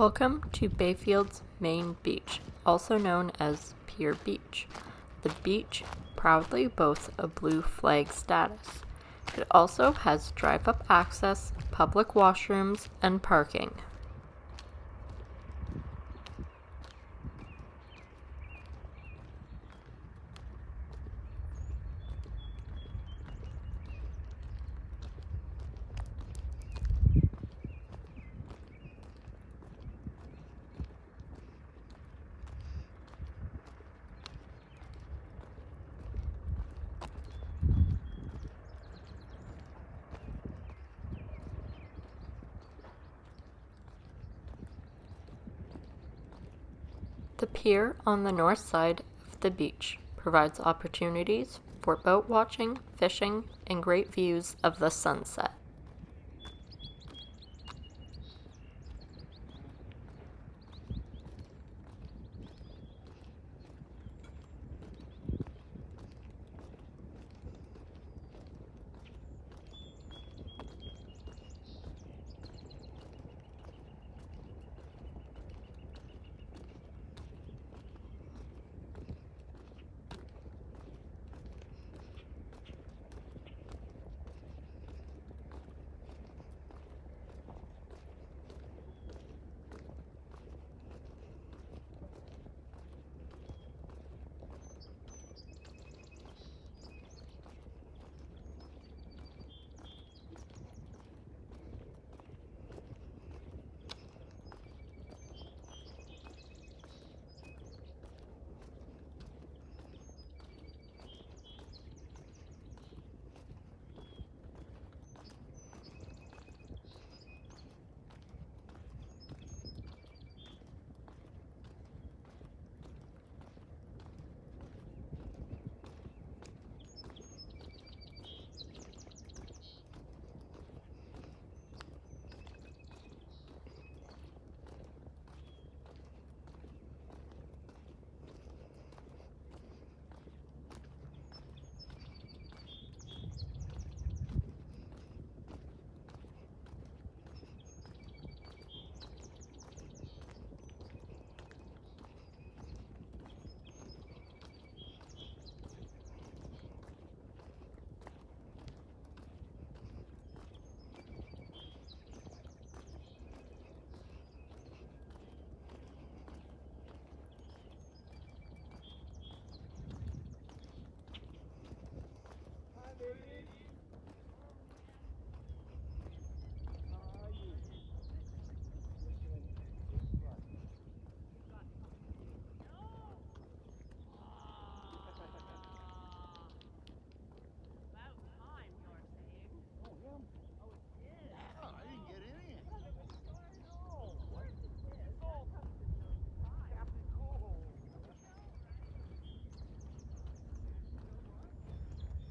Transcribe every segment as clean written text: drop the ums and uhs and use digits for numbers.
Welcome to Bayfield's main beach, also known as Pier Beach. The beach proudly boasts a blue flag status. It also has drive-up access, public washrooms, and parking. The pier on the north side of the beach provides opportunities for boat watching, fishing, and great views of the sunset.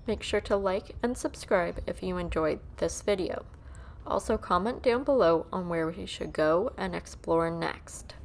Make sure to like and subscribe if you enjoyed this video. Also comment down below on where we should go and explore next.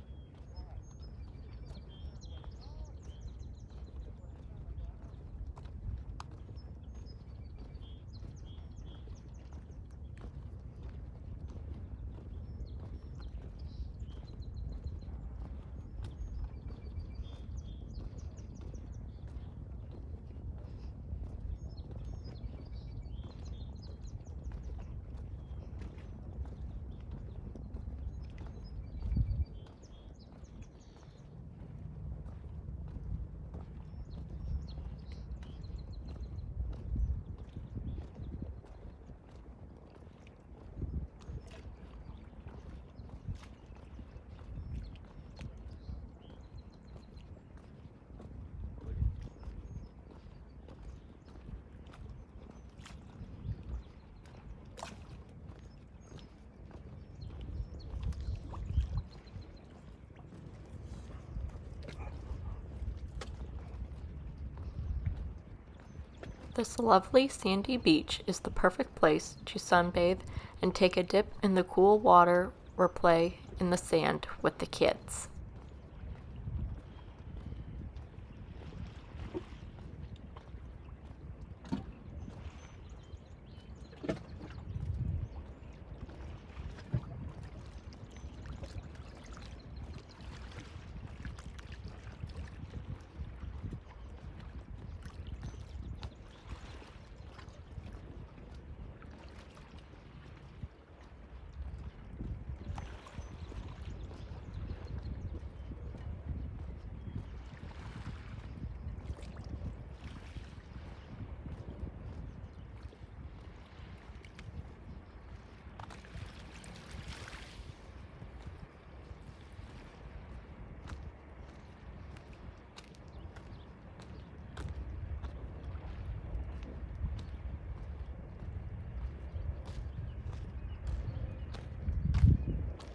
This lovely sandy beach is the perfect place to sunbathe and take a dip in the cool water or play in the sand with the kids.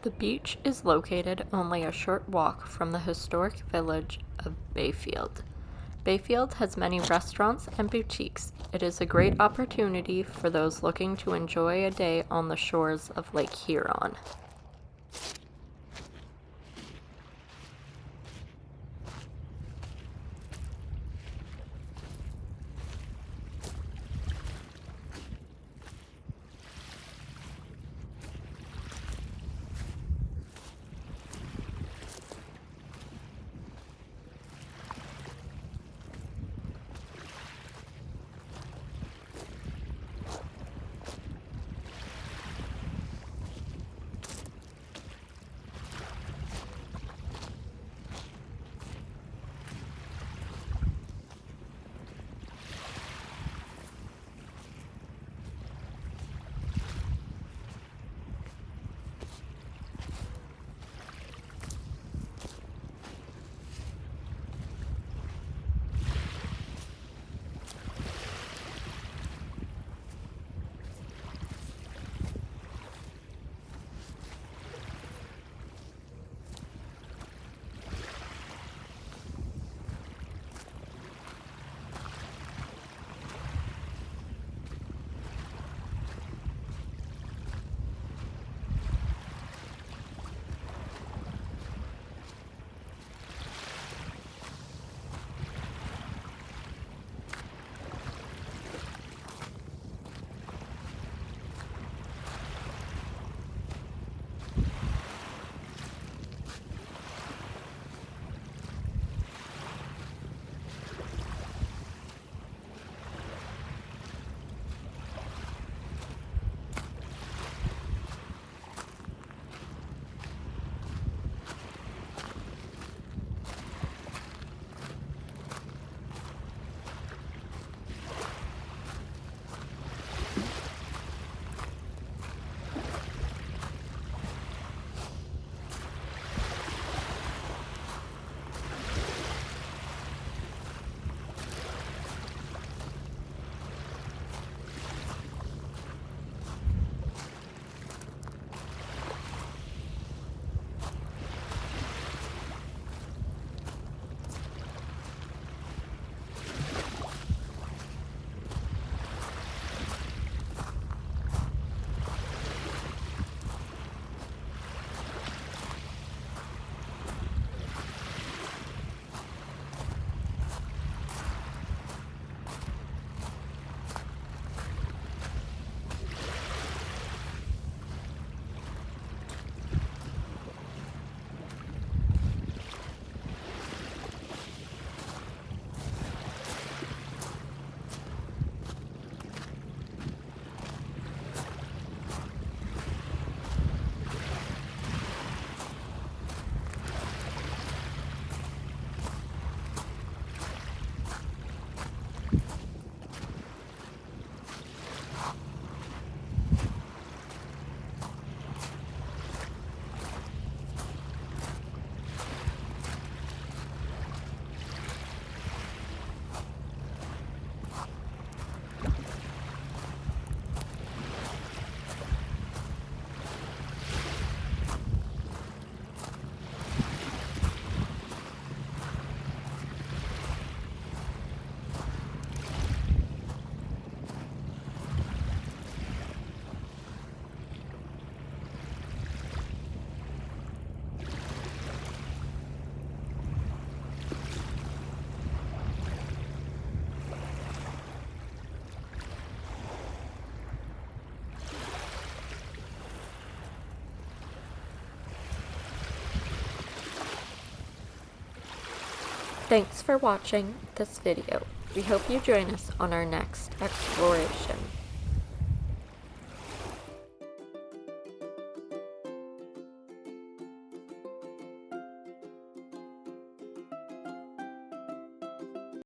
The beach is located only a short walk from the historic village of Bayfield. Bayfield has many restaurants and boutiques. It is a great opportunity for those looking to enjoy a day on the shores of Lake Huron. Thanks for watching this video. We hope you join us on our next exploration.